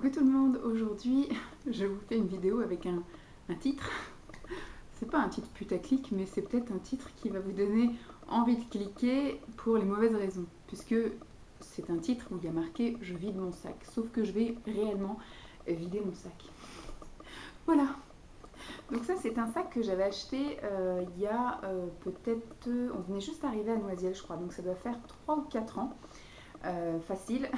Coucou tout le monde, aujourd'hui je vous fais une vidéo avec un titre. C'est pas un titre putaclic, mais c'est peut-être un titre qui va vous donner envie de cliquer pour les mauvaises raisons. Puisque c'est un titre où il y a marqué je vide mon sac. Sauf que je vais réellement vider mon sac. Voilà. Donc ça c'est un sac que j'avais acheté il y a peut-être... on venait juste d'arriver à Noisiel je crois. Donc ça doit faire 3 ou 4 ans. Facile.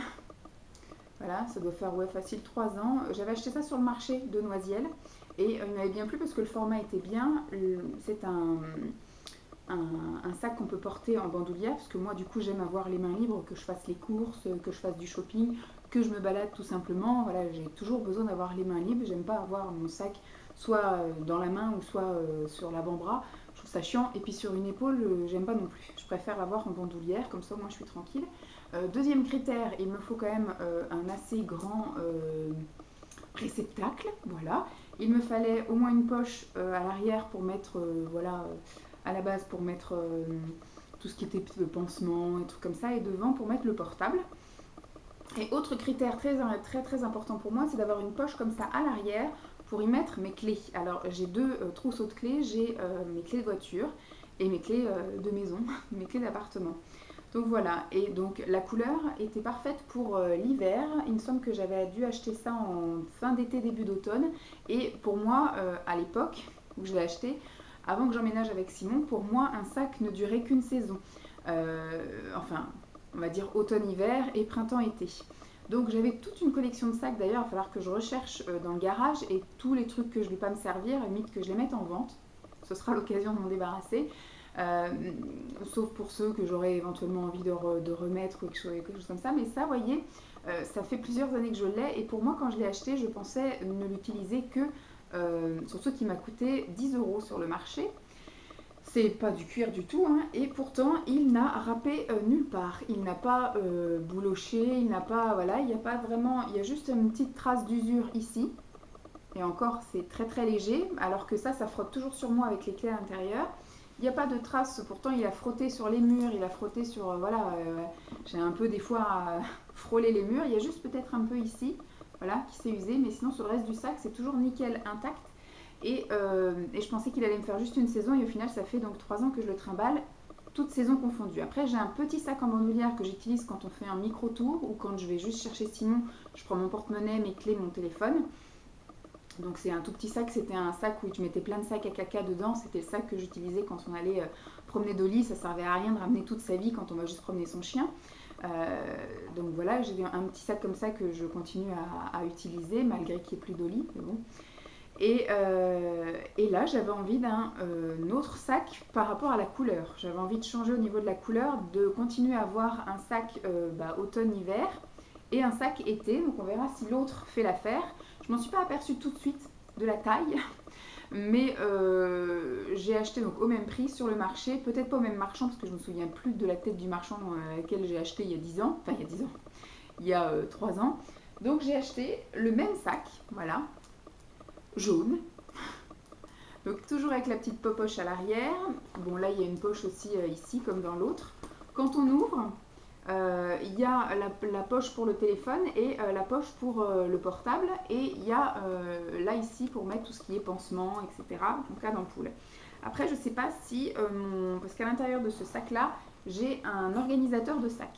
Voilà, ça doit faire facile 3 ans. J'avais acheté ça sur le marché de Noisiel et il m'avait bien plu parce que le format était bien. C'est un sac qu'on peut porter en bandoulière parce que moi du coup j'aime avoir les mains libres, que je fasse les courses, que je fasse du shopping, que je me balade tout simplement. Voilà, j'ai toujours besoin d'avoir les mains libres. J'aime pas avoir mon sac soit dans la main ou soit sur l'avant-bras. Je trouve ça chiant. Et puis sur une épaule, j'aime pas non plus. Je préfère l'avoir en bandoulière, comme ça moi je suis tranquille. Deuxième critère, il me faut quand même un assez grand réceptacle, voilà. Il me fallait au moins une poche à l'arrière pour mettre, à la base pour mettre tout ce qui était pansement et trucs comme ça, et devant pour mettre le portable. Et autre critère très important pour moi, c'est d'avoir une poche comme ça à l'arrière pour y mettre mes clés. Alors j'ai deux trousseaux de clés, j'ai mes clés de voiture et mes clés de maison, mes clés d'appartement. Donc voilà, et donc la couleur était parfaite pour l'hiver. Il me semble que j'avais dû acheter ça en fin d'été, début d'automne. Et pour moi, à l'époque où je l'ai acheté, avant que j'emménage avec Simon, pour moi, un sac ne durait qu'une saison. Enfin, on va dire automne-hiver et printemps-été. Donc j'avais toute une collection de sacs. D'ailleurs, il va falloir que je recherche dans le garage et tous les trucs que je ne vais pas me servir, limite que je les mette en vente. Ce sera l'occasion de m'en débarrasser. Euh, Sauf pour ceux que j'aurais éventuellement envie de remettre ou quelque chose comme ça. Mais ça, vous voyez, ça fait plusieurs années que je l'ai. Et pour moi, quand je l'ai acheté, je pensais ne l'utiliser que sur ce qui m'a coûté 10 € sur le marché. C'est pas du cuir du tout, hein, et pourtant il n'a râpé nulle part. Il n'a pas bouloché, il n'a pas, voilà, il n'y a pas vraiment, il y a juste une petite trace d'usure ici. Et encore, c'est très léger, alors que ça frotte toujours sur moi avec les clés à l'intérieur. Il n'y a pas de traces, pourtant il a frotté sur les murs, il a frotté sur, j'ai un peu des fois frôlé les murs. Il y a juste peut-être un peu ici, voilà, qui s'est usé, mais sinon sur le reste du sac, c'est toujours nickel, intact. Et je pensais qu'il allait me faire juste une saison, et au final, ça fait donc 3 ans que je le trimballe, toutes saisons confondues. Après, j'ai un petit sac en bandoulière que j'utilise quand on fait un micro-tour ou quand je vais juste chercher Simon. Je prends mon porte-monnaie, mes clés, mon téléphone. Donc c'est un tout petit sac, c'était un sac où je mettais plein de sacs à caca dedans. C'était le sac que j'utilisais quand on allait promener Dolly. Ça servait à rien de ramener toute sa vie quand on va juste promener son chien. Donc voilà, j'ai un petit sac comme ça que je continue à utiliser malgré qu'il n'y ait plus Dolly. Mais bon. Et là, j'avais envie d'un autre sac par rapport à la couleur. J'avais envie de changer au niveau de la couleur, de continuer à avoir un sac automne-hiver et un sac été. Donc on verra si l'autre fait l'affaire. Je m'en suis pas aperçue tout de suite de la taille, mais j'ai acheté donc au même prix sur le marché. Peut-être pas au même marchand parce que je me souviens plus de la tête du marchand dans lequel j'ai acheté il y a 10 ans. Enfin il y a 10 ans, il y a 3 ans. Donc j'ai acheté le même sac, voilà, jaune. Donc toujours avec la petite poche à l'arrière. Bon là il y a une poche aussi ici comme dans l'autre. Quand on ouvre, il y a la poche pour le téléphone et la poche pour le portable. Et il y a là ici pour mettre tout ce qui est pansement, etc. Donc cas d'ampoule. Après je sais pas si, parce qu'à l'intérieur de ce sac là, j'ai un organisateur de sac.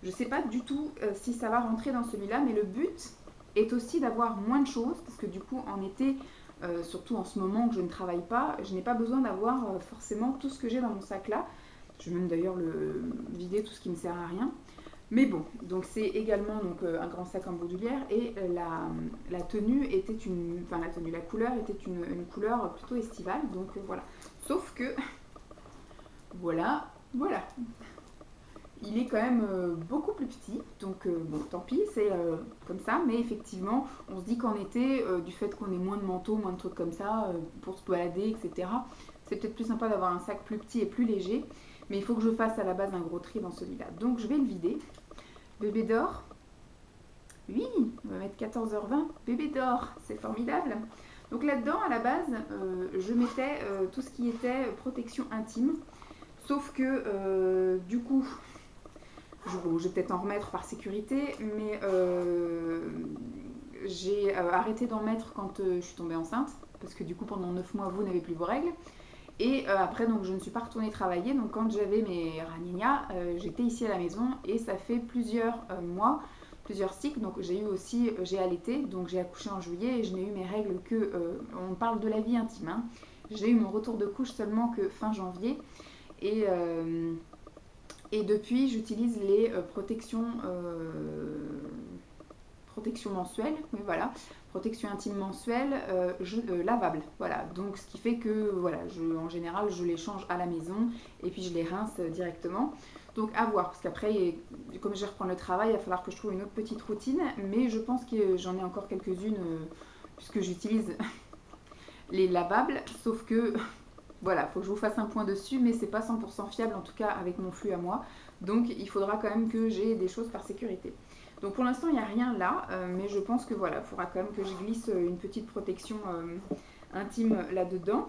Je sais pas du tout si ça va rentrer dans celui-là, mais le but est aussi d'avoir moins de choses, parce que du coup en été, surtout en ce moment que je ne travaille pas, je n'ai pas besoin d'avoir forcément tout ce que j'ai dans mon sac là. Je vais même d'ailleurs le vider, tout ce qui ne sert à rien. Mais bon, donc c'est également donc, un grand sac en bandoulière et la tenue était la couleur était une couleur plutôt estivale, donc voilà. Sauf que, voilà, il est quand même beaucoup plus petit, donc bon, tant pis, c'est comme ça, mais effectivement, on se dit qu'en été, du fait qu'on ait moins de manteaux, moins de trucs comme ça, pour se balader, etc., c'est peut-être plus sympa d'avoir un sac plus petit et plus léger, mais il faut que je fasse à la base un gros tri dans celui-là. Donc je vais le vider. Bébé d'or, oui, on va mettre 14h20, bébé d'or, c'est formidable. Donc là-dedans, à la base, je mettais tout ce qui était protection intime, sauf que du coup, je vais peut-être en remettre par sécurité, mais arrêté d'en mettre quand je suis tombée enceinte, parce que du coup pendant 9 mois vous n'avez plus vos règles. Et après donc je ne suis pas retournée travailler, donc quand j'avais mes raninas, j'étais ici à la maison et ça fait plusieurs mois, plusieurs cycles, donc j'ai allaité, donc j'ai accouché en juillet et je n'ai eu mes règles que, on parle de la vie intime, hein. J'ai eu mon retour de couche seulement que fin janvier et, depuis j'utilise les protection mensuelle, oui voilà, protection intime mensuelle lavable, voilà, donc ce qui fait que voilà, en général je les change à la maison et puis je les rince directement, donc à voir, parce qu'après comme je vais reprendre le travail, il va falloir que je trouve une autre petite routine, mais je pense que j'en ai encore quelques-unes puisque j'utilise les lavables, sauf que voilà, il faut que je vous fasse un point dessus, mais c'est pas 100% fiable en tout cas avec mon flux à moi, donc il faudra quand même que j'ai des choses par sécurité. Donc pour l'instant il n'y a rien là, mais je pense que voilà, il faudra quand même que je glisse une petite protection intime là-dedans.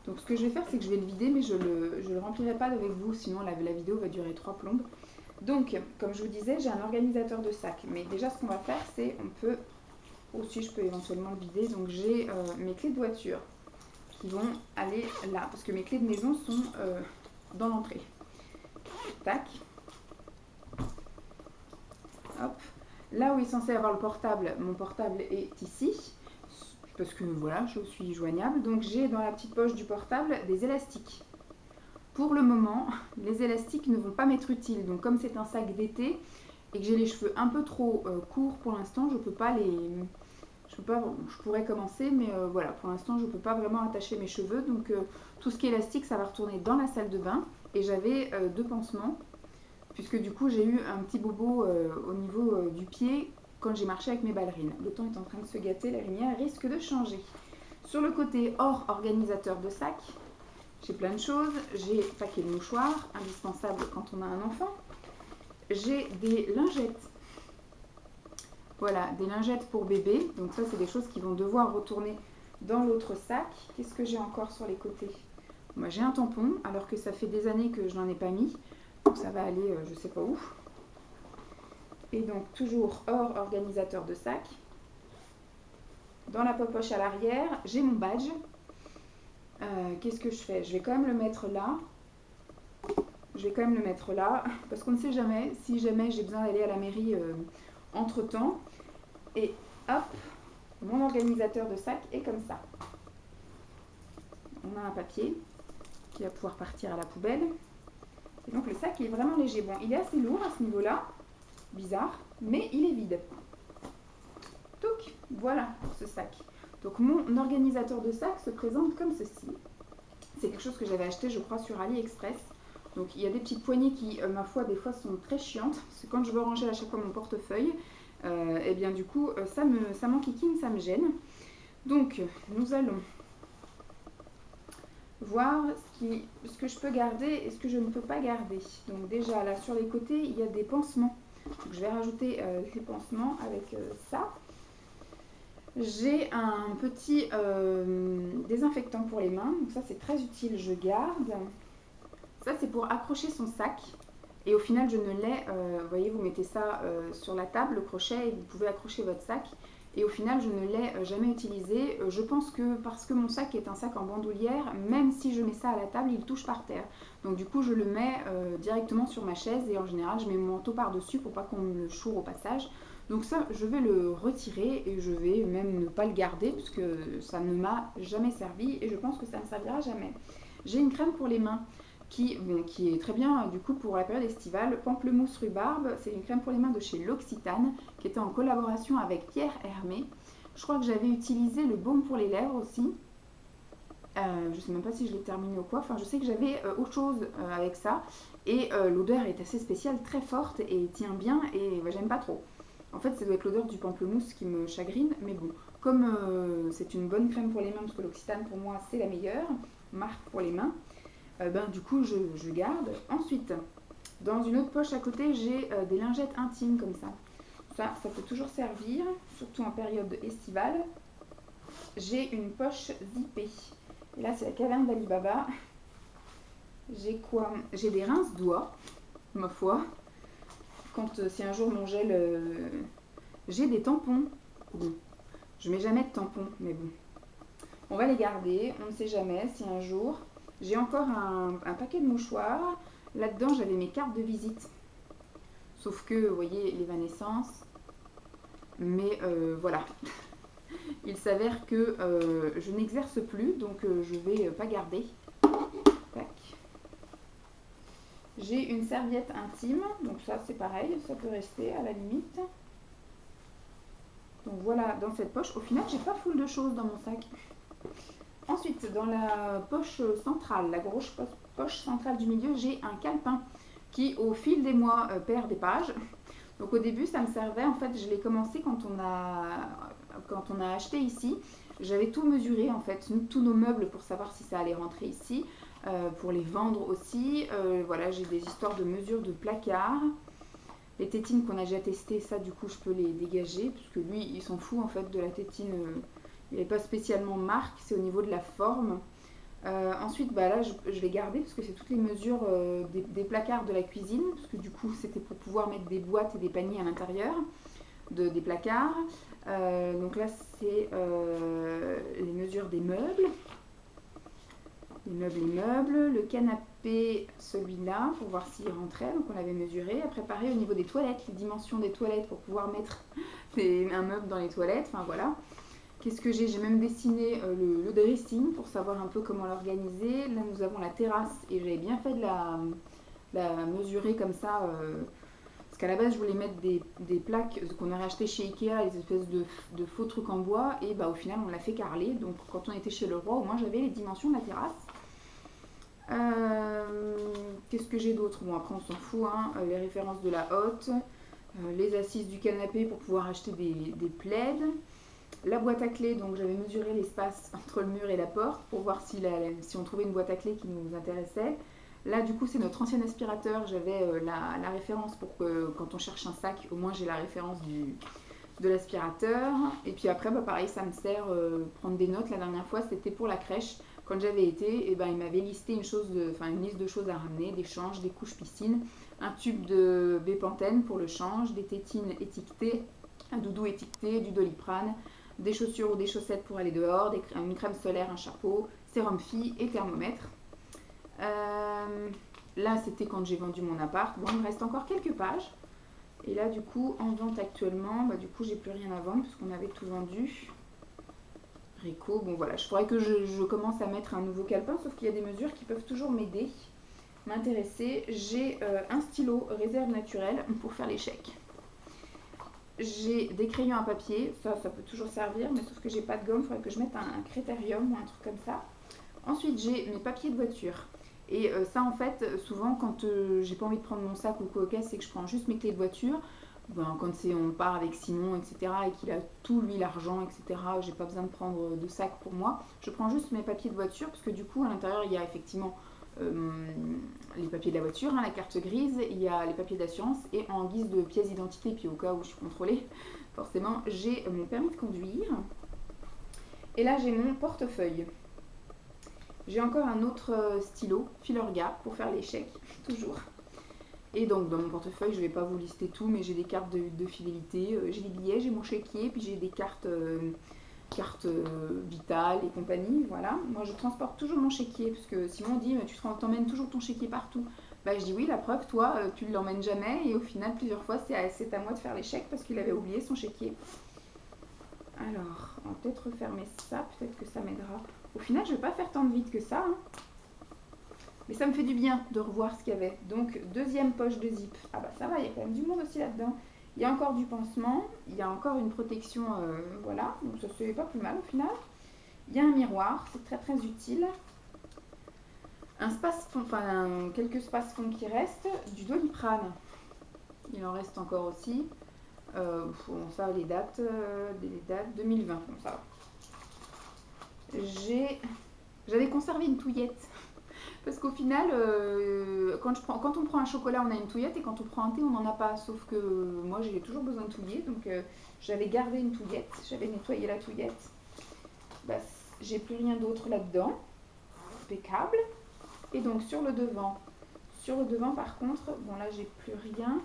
Donc ce que je vais faire, c'est que je vais le vider, mais je le remplirai pas avec vous, sinon la vidéo va durer 3 plombes. Donc comme je vous disais, j'ai un organisateur de sac, mais déjà ce qu'on va faire, c'est on peut, aussi je peux éventuellement le vider, donc j'ai mes clés de voiture qui vont aller là, parce que mes clés de maison sont dans l'entrée. Tac. Hop. Là où il est censé avoir le portable, mon portable est ici, parce que voilà, je suis joignable. Donc j'ai dans la petite poche du portable des élastiques. Pour le moment, les élastiques ne vont pas m'être utiles. Donc comme c'est un sac d'été et que j'ai les cheveux un peu trop courts pour l'instant, je peux pas les... je pourrais commencer, mais voilà, pour l'instant je ne peux pas vraiment attacher mes cheveux. Donc tout ce qui est élastique, ça va retourner dans la salle de bain. Et j'avais 2 pansements, puisque du coup j'ai eu un petit bobo au niveau du pied quand j'ai marché avec mes ballerines. Le temps est en train de se gâter, la lumière risque de changer. Sur le côté hors organisateur de sac, j'ai plein de choses. J'ai paquet de mouchoirs, indispensable quand on a un enfant. J'ai des lingettes. Voilà, des lingettes pour bébé. Donc ça, c'est des choses qui vont devoir retourner dans l'autre sac. Qu'est-ce que j'ai encore sur les côtés? Moi, j'ai un tampon, alors que ça fait des années que je n'en ai pas mis. Donc ça va aller je sais pas où. Et donc toujours hors organisateur de sac. Dans la poche à l'arrière, j'ai mon badge. Qu'est-ce que je fais? Je vais quand même le mettre là. Parce qu'on ne sait jamais, si jamais j'ai besoin d'aller à la mairie entre temps. Et hop, mon organisateur de sac est comme ça. On a un papier qui va pouvoir partir à la poubelle. Et donc le sac il est vraiment léger. Bon, il est assez lourd à ce niveau-là, bizarre, mais il est vide. Donc voilà pour ce sac. Donc mon organisateur de sac se présente comme ceci. C'est quelque chose que j'avais acheté, je crois, sur AliExpress. Donc il y a des petites poignées qui, ma foi, des fois sont très chiantes. Parce que quand je veux ranger à chaque fois mon portefeuille, et bien du coup, ça m'enquiquine, ça me gêne. Donc nous allons voir ce que je peux garder et ce que je ne peux pas garder. Donc déjà là sur les côtés il y a des pansements. Donc, je vais rajouter les pansements avec ça. J'ai un petit désinfectant pour les mains. Donc ça c'est très utile, je garde. Ça c'est pour accrocher son sac. Et au final je ne l'ai, vous voyez, vous mettez ça sur la table, le crochet, et vous pouvez accrocher votre sac. Et au final je ne l'ai jamais utilisé. Je pense que parce que mon sac est un sac en bandoulière, même si je mets ça à la table, il touche par terre. Donc du coup je le mets directement sur ma chaise et en général je mets mon manteau par-dessus pour pas qu'on me le choure au passage. Donc ça je vais le retirer et je vais même ne pas le garder puisque ça ne m'a jamais servi et je pense que ça ne servira jamais. J'ai une crème pour les mains qui est très bien du coup pour la période estivale. Pamplemousse rhubarbe, c'est une crème pour les mains de chez L'Occitane qui était en collaboration avec Pierre Hermé. Je crois que j'avais utilisé le baume pour les lèvres aussi. Je ne sais même pas si je l'ai terminé ou quoi. Enfin, je sais que j'avais autre chose avec ça. Et l'odeur est assez spéciale, très forte et tient bien et j'aime pas trop. En fait, ça doit être l'odeur du pamplemousse qui me chagrine. Mais bon, comme c'est une bonne crème pour les mains, parce que L'Occitane pour moi c'est la meilleure marque pour les mains, du coup je garde. Ensuite, dans une autre poche à côté, j'ai des lingettes intimes comme ça. Ça peut toujours servir, surtout en période estivale. J'ai une poche zippée. Et là, c'est la caverne d'Ali Baba. J'ai quoi? J'ai des rince-doigts, ma foi. Si un jour mon gel... j'ai des tampons. Bon, je mets jamais de tampons, mais bon. On va les garder, on ne sait jamais si un jour... J'ai encore un paquet de mouchoirs. Là-dedans, j'avais mes cartes de visite. Sauf que, vous voyez, l'évanescence. Mais voilà. Il s'avère que je n'exerce plus, donc je vais pas garder. Tac. J'ai une serviette intime, donc ça c'est pareil, ça peut rester à la limite. Donc voilà, dans cette poche, au final j'ai pas foule de choses dans mon sac. Ensuite, dans la poche centrale, la grosse poche centrale du milieu, j'ai un calepin qui au fil des mois perd des pages. Donc au début ça me servait, en fait je l'ai commencé quand on a acheté ici. J'avais tout mesuré en fait, tous nos meubles pour savoir si ça allait rentrer ici, pour les vendre aussi. Voilà, j'ai des histoires de mesure de placard. Les tétines qu'on a déjà testées, ça du coup je peux les dégager, parce que lui il s'en fout en fait de la tétine, il n'est pas spécialement marque, c'est au niveau de la forme. Ensuite bah là je l'ai gardé parce que c'est toutes les mesures des placards de la cuisine, parce que du coup c'était pour pouvoir mettre des boîtes et des paniers à l'intérieur des placards. Donc là c'est les mesures des meubles. Les meubles, le canapé, celui-là, pour voir s'il rentrait, donc on l'avait mesuré. Après, pareil, au niveau des toilettes, les dimensions des toilettes pour pouvoir mettre un meuble dans les toilettes, enfin voilà. Qu'est-ce que j'ai même dessiné le dressing pour savoir un peu comment l'organiser. Là, nous avons la terrasse et j'avais bien fait de la mesurer comme ça. Parce qu'à la base, je voulais mettre des plaques qu'on a rachetées chez Ikea, les espèces de faux trucs en bois. Et bah, au final, on l'a fait carreler. Donc, quand on était chez Leroy, au moins, j'avais les dimensions de la terrasse. Qu'est-ce que j'ai d'autre? Bon, après, on s'en fout. Hein. Les références de la hotte. Les assises du canapé pour pouvoir acheter des plaids. La boîte à clés, donc j'avais mesuré l'espace entre le mur et la porte pour voir si on trouvait une boîte à clés qui nous intéressait. Là, du coup, c'est notre ancien aspirateur. J'avais la référence pour que quand on cherche un sac, au moins j'ai la référence de l'aspirateur. Et puis après, bah, pareil, ça me sert prendre des notes. La dernière fois, c'était pour la crèche. Quand j'avais été, et ben, il m'avait listé une liste de choses à ramener, des changes, des couches piscine, un tube de Bépantène pour le change, des tétines étiquetées, un doudou étiqueté, du Doliprane, des chaussures ou des chaussettes pour aller dehors, une crème solaire, un chapeau, sérum fille et thermomètre. Là, c'était quand j'ai vendu mon appart. Bon, il me reste encore quelques pages. Et là, du coup, en vente actuellement, bah, du coup, j'ai plus rien à vendre parce qu'on avait tout vendu. Réco, bon voilà, je faudrait que je commence à mettre un nouveau calepin, sauf qu'il y a des mesures qui peuvent toujours m'aider, m'intéresser. J'ai un stylo réserve naturelle pour faire les chèques. J'ai des crayons à papier, ça peut toujours servir, mais sauf que j'ai pas de gomme, il faudrait que je mette un critérium ou un truc comme ça. Ensuite, j'ai mes papiers de voiture. Et ça, en fait, souvent, quand j'ai pas envie de prendre mon sac ou quoi, c'est que je prends juste mes clés de voiture. Ben, quand on part avec Simon, etc., et qu'il a tout, lui, l'argent, etc., j'ai pas besoin de prendre de sac pour moi. Je prends juste mes papiers de voiture, parce que du coup, à l'intérieur, il y a effectivement les papiers de la voiture, hein, la carte grise, il y a les papiers d'assurance, et en guise de pièce d'identité, puis au cas où je suis contrôlée, forcément, j'ai mon permis de conduire. Et là, j'ai mon portefeuille. J'ai encore un autre stylo, Filorga, pour faire les chèques, toujours. Et donc dans mon portefeuille, je ne vais pas vous lister tout, mais j'ai des cartes de fidélité, j'ai des billets, j'ai mon chéquier, puis j'ai des cartes vitales et compagnie, voilà. Moi je transporte toujours mon chéquier, parce que Simon dit, tu t'emmènes toujours ton chéquier partout. Bah je dis oui, la preuve, toi, tu ne l'emmènes jamais, et au final, plusieurs fois, c'est à moi de faire les chèques, parce qu'il avait oublié son chéquier. Alors, on va peut-être refermer ça, peut-être que ça m'aidera. Au final, je ne vais pas faire tant de vide que ça, hein. Mais ça me fait du bien de revoir ce qu'il y avait. Donc, deuxième poche de zip. Ah bah ça va, il y a quand même du monde aussi là-dedans. Il y a encore du pansement, il y a encore une protection, voilà. Donc ça se fait pas plus mal au final. Il y a un miroir, c'est très très utile. Quelques space-fonds qui restent. Du Doliprane, il en reste encore aussi. Bon, ça, les dates 2020, bon, ça va. J'avais conservé une touillette. Parce qu'au final, quand on prend un chocolat, on a une touillette, et quand on prend un thé, on n'en a pas. Sauf que moi, j'ai toujours besoin de touiller, donc j'avais gardé une touillette, j'avais nettoyé la touillette. Bah, j'ai plus rien d'autre là-dedans. Impeccable. Et donc sur le devant par contre, bon là, j'ai plus rien.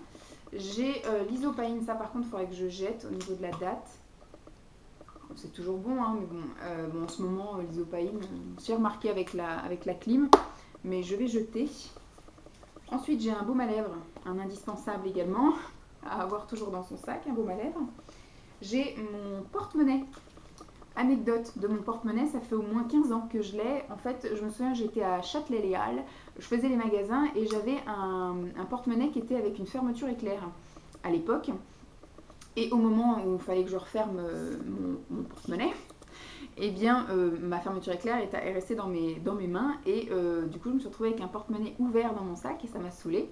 J'ai l'isopaïne, ça par contre, il faudrait que je jette au niveau de la date. C'est toujours bon, hein, mais bon, en ce moment, l'isopaïne, j'ai remarqué avec la clim, mais je vais jeter. Ensuite, j'ai un baume à lèvres, un indispensable également, à avoir toujours dans son sac, un baume à lèvres. J'ai mon porte-monnaie. Anecdote de mon porte-monnaie, ça fait au moins 15 ans que je l'ai. En fait, je me souviens, j'étais à Châtelet-Les-Halles, je faisais les magasins et j'avais un porte-monnaie qui était avec une fermeture éclair à l'époque. Et au moment où il fallait que je referme mon porte-monnaie, eh bien, ma fermeture éclair est restée dans mes mains et du coup, je me suis retrouvée avec un porte-monnaie ouvert dans mon sac et ça m'a saoulée.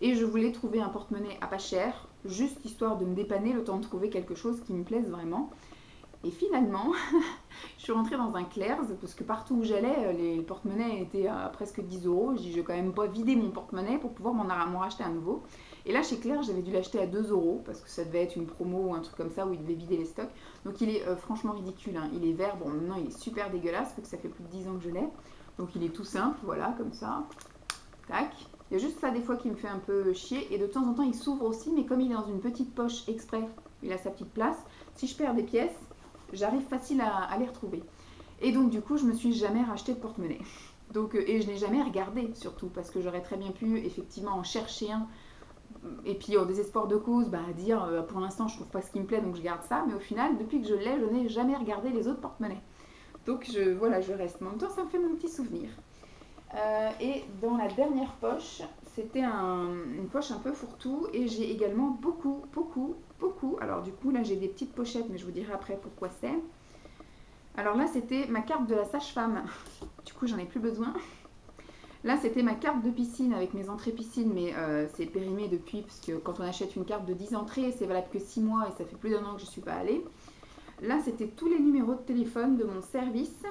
Et je voulais trouver un porte-monnaie à pas cher, juste histoire de me dépanner le temps de trouver quelque chose qui me plaise vraiment. Et finalement, je suis rentrée dans un Claire's parce que partout où j'allais, les porte-monnaies étaient à presque 10 euros. Je dis, je vais quand même pas vider mon porte-monnaie pour pouvoir m'en racheter un nouveau. Et là, chez Claire, j'avais dû l'acheter à 2 euros parce que ça devait être une promo ou un truc comme ça où il devait vider les stocks. Donc il est franchement ridicule, hein. Il est vert, bon maintenant il est super dégueulasse parce que ça fait plus de 10 ans que je l'ai. Donc il est tout simple, voilà, comme ça. Tac. Il y a juste ça des fois qui me fait un peu chier. Et de temps en temps il s'ouvre aussi, mais comme il est dans une petite poche exprès, il a sa petite place. Si je perds des pièces, j'arrive facile à les retrouver. Et donc du coup, je me suis jamais racheté de porte-monnaie. Donc, et je n'ai jamais regardé surtout parce que j'aurais très bien pu effectivement en chercher un et puis au désespoir de cause, dire pour l'instant je trouve pas ce qui me plaît donc je garde ça, mais au final depuis que je l'ai, je n'ai jamais regardé les autres porte-monnaies. Donc voilà, je reste. Mais en même temps ça me fait mon petit souvenir. Et dans la dernière poche, c'était une poche un peu fourre-tout et j'ai également beaucoup. Alors du coup là j'ai des petites pochettes mais je vous dirai après pourquoi c'est. Alors là c'était ma carte de la sage-femme. Du coup j'en ai plus besoin. Là, c'était ma carte de piscine avec mes entrées piscine, mais c'est périmé depuis, parce que quand on achète une carte de 10 entrées, c'est valable que 6 mois et ça fait plus d'1 an que je ne suis pas allée. Là, c'était tous les numéros de téléphone de mon service.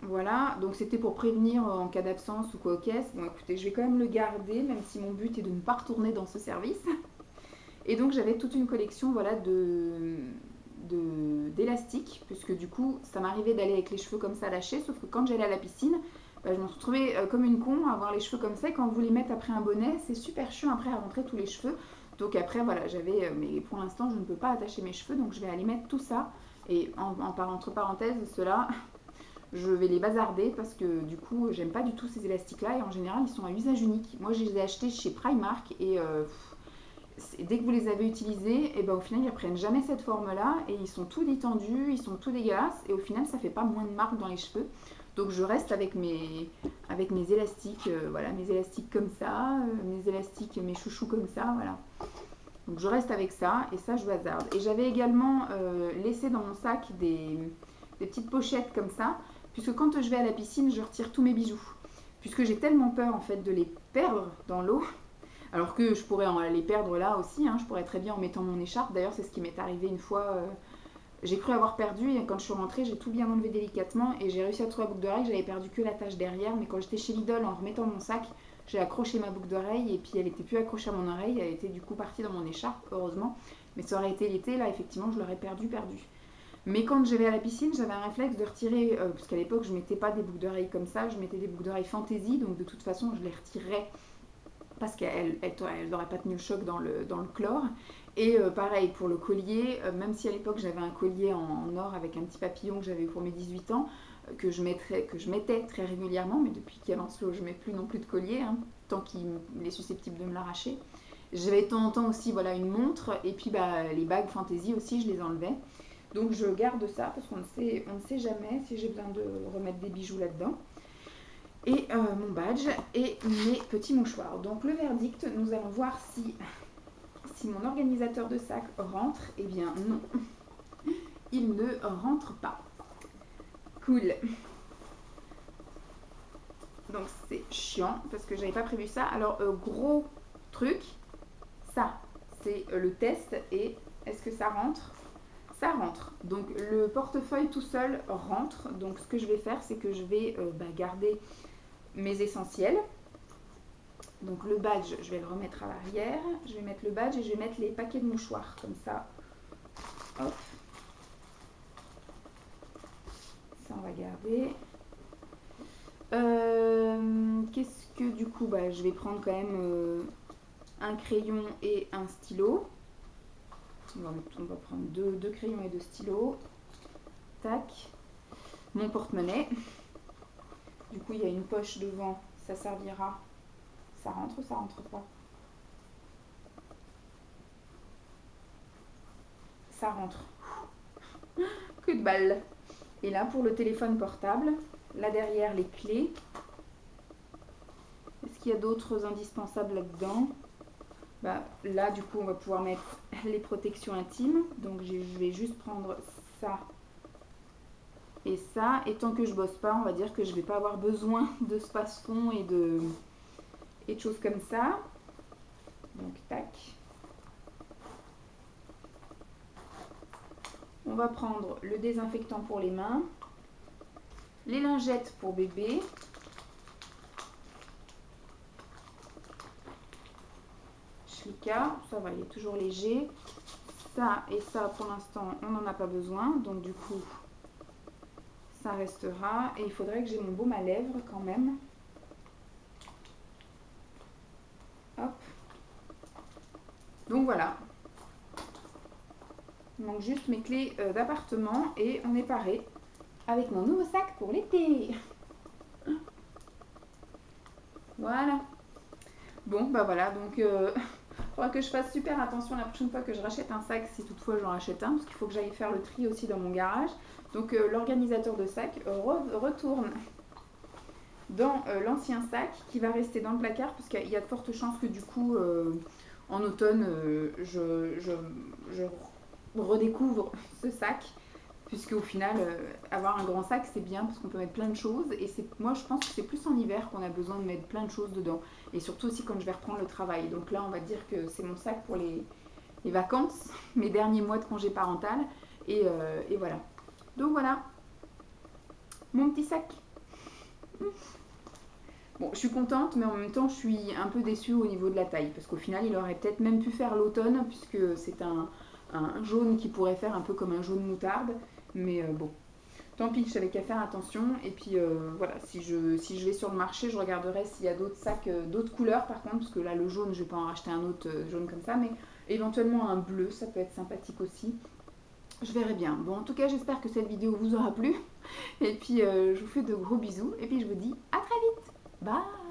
Voilà, donc c'était pour prévenir en cas d'absence ou quoi aux caisses. Bon, écoutez, je vais quand même le garder, même si mon but est de ne pas retourner dans ce service. Et donc, j'avais toute une collection, voilà, d'élastiques, puisque du coup, ça m'arrivait d'aller avec les cheveux comme ça lâchés, sauf que quand j'allais à la piscine, je me retrouvais comme une con à avoir les cheveux comme ça. Et quand vous les mettez après un bonnet, c'est super chiant après à rentrer tous les cheveux. Donc après, voilà, mais pour l'instant, je ne peux pas attacher mes cheveux, donc je vais aller mettre tout ça. Et entre parenthèses, ceux-là, je vais les bazarder parce que du coup, j'aime pas du tout ces élastiques-là. Et en général, ils sont à usage unique. Moi, je les ai achetés chez Primark et dès que vous les avez utilisés, et au final, ils reprennent jamais cette forme-là. Et ils sont tout détendus, ils sont tout dégueulasses. Et au final, ça fait pas moins de marques dans les cheveux. Donc je reste avec mes élastiques, voilà, mes élastiques comme ça, mes élastiques, mes chouchous comme ça, voilà. Donc je reste avec ça et ça je bazarde. Et j'avais également laissé dans mon sac des petites pochettes comme ça, puisque quand je vais à la piscine, je retire tous mes bijoux. Puisque j'ai tellement peur en fait de les perdre dans l'eau, alors que je pourrais les perdre là aussi, hein, je pourrais très bien en mettant mon écharpe. D'ailleurs c'est ce qui m'est arrivé une fois. J'ai cru avoir perdu et quand je suis rentrée, j'ai tout bien enlevé délicatement et j'ai réussi à trouver la boucle d'oreille. J'avais perdu que l'attache derrière, mais quand j'étais chez Lidl en remettant mon sac, j'ai accroché ma boucle d'oreille et puis elle était plus accrochée à mon oreille, elle était du coup partie dans mon écharpe, heureusement. Mais ça aurait été l'été, là effectivement je l'aurais perdu. Mais quand je vais à la piscine, j'avais un réflexe de retirer, parce qu'à l'époque je mettais pas des boucles d'oreilles comme ça, je mettais des boucles d'oreilles fantaisie, donc de toute façon je les retirerais parce qu'elle n'aurait pas tenu le choc dans le chlore. Et pareil pour le collier, même si à l'époque j'avais un collier en or avec un petit papillon que j'avais eu pour mes 18 ans, que je mettais très régulièrement, mais depuis qu'il y a Lancelot, je ne mets plus non plus de collier, hein, tant qu'il est susceptible de me l'arracher. J'avais de temps en temps aussi voilà, une montre, et puis les bagues fantaisie aussi, je les enlevais. Donc je garde ça, parce qu'on ne sait jamais si j'ai besoin de remettre des bijoux là-dedans. Et mon badge et mes petits mouchoirs. Donc le verdict, nous allons voir si mon organisateur de sac rentre. Eh bien non, il ne rentre pas. Cool. Donc c'est chiant parce que j'avais pas prévu ça. Alors gros truc, ça c'est le test et est-ce que ça rentre? Ça rentre. Donc le portefeuille tout seul rentre. Donc ce que je vais faire, c'est que je vais garder mes essentiels. Donc le badge, je vais le remettre à l'arrière. Je vais mettre le badge et je vais mettre les paquets de mouchoirs comme ça. Hop. Ça, on va garder. Qu'est-ce que du coup, je vais prendre quand même un crayon et un stylo. On va prendre deux crayons et 2 stylos. Tac. Mon porte-monnaie. Du coup, il y a une poche devant, ça servira. Ça rentre ou ça rentre pas? Ça rentre. Que de balle. Et là, pour le téléphone portable, là derrière, les clés. Est-ce qu'il y a d'autres indispensables là-dedans? Bah, là, du coup, on va pouvoir mettre les protections intimes. Donc, je vais juste prendre ça et ça. Et tant que je bosse pas, on va dire que je vais pas avoir besoin de space-fond et de choses comme ça. Donc, tac. On va prendre le désinfectant pour les mains, les lingettes pour bébé, Schlika, ça va, il est toujours léger. Ça et ça, pour l'instant, on n'en a pas besoin, donc du coup, ça restera. Et il faudrait que j'ai mon baume à lèvres quand même. Hop. Donc voilà. Il manque juste mes clés d'appartement et on est paré avec mon nouveau sac pour l'été. Voilà. Bon, bah voilà, donc faudra que je fasse super attention la prochaine fois que je rachète un sac, si toutefois j'en rachète un, parce qu'il faut que j'aille faire le tri aussi dans mon garage. Donc l'organisateur de sac retourne dans l'ancien sac qui va rester dans le placard, parce qu'il y a de fortes chances que du coup, en automne, je redécouvre ce sac. Puisque au final, avoir un grand sac, c'est bien parce qu'on peut mettre plein de choses. Et moi, je pense que c'est plus en hiver qu'on a besoin de mettre plein de choses dedans. Et surtout aussi quand je vais reprendre le travail. Donc là, on va dire que c'est mon sac pour les vacances, mes derniers mois de congé parental. Et voilà. Donc voilà, mon petit sac. Bon, je suis contente, mais en même temps, je suis un peu déçue au niveau de la taille. Parce qu'au final, il aurait peut-être même pu faire l'automne, puisque c'est un jaune qui pourrait faire un peu comme un jaune moutarde. Mais bon, tant pis, je savais qu'à faire attention. Et puis voilà, si je vais sur le marché, je regarderai s'il y a d'autres sacs, d'autres couleurs par contre, parce que là, le jaune, je vais pas en racheter un autre jaune comme ça, mais éventuellement un bleu, ça peut être sympathique aussi. Je verrai bien. Bon, en tout cas, j'espère que cette vidéo vous aura plu. Et puis, je vous fais de gros bisous. Et puis, je vous dis à très vite. Bye!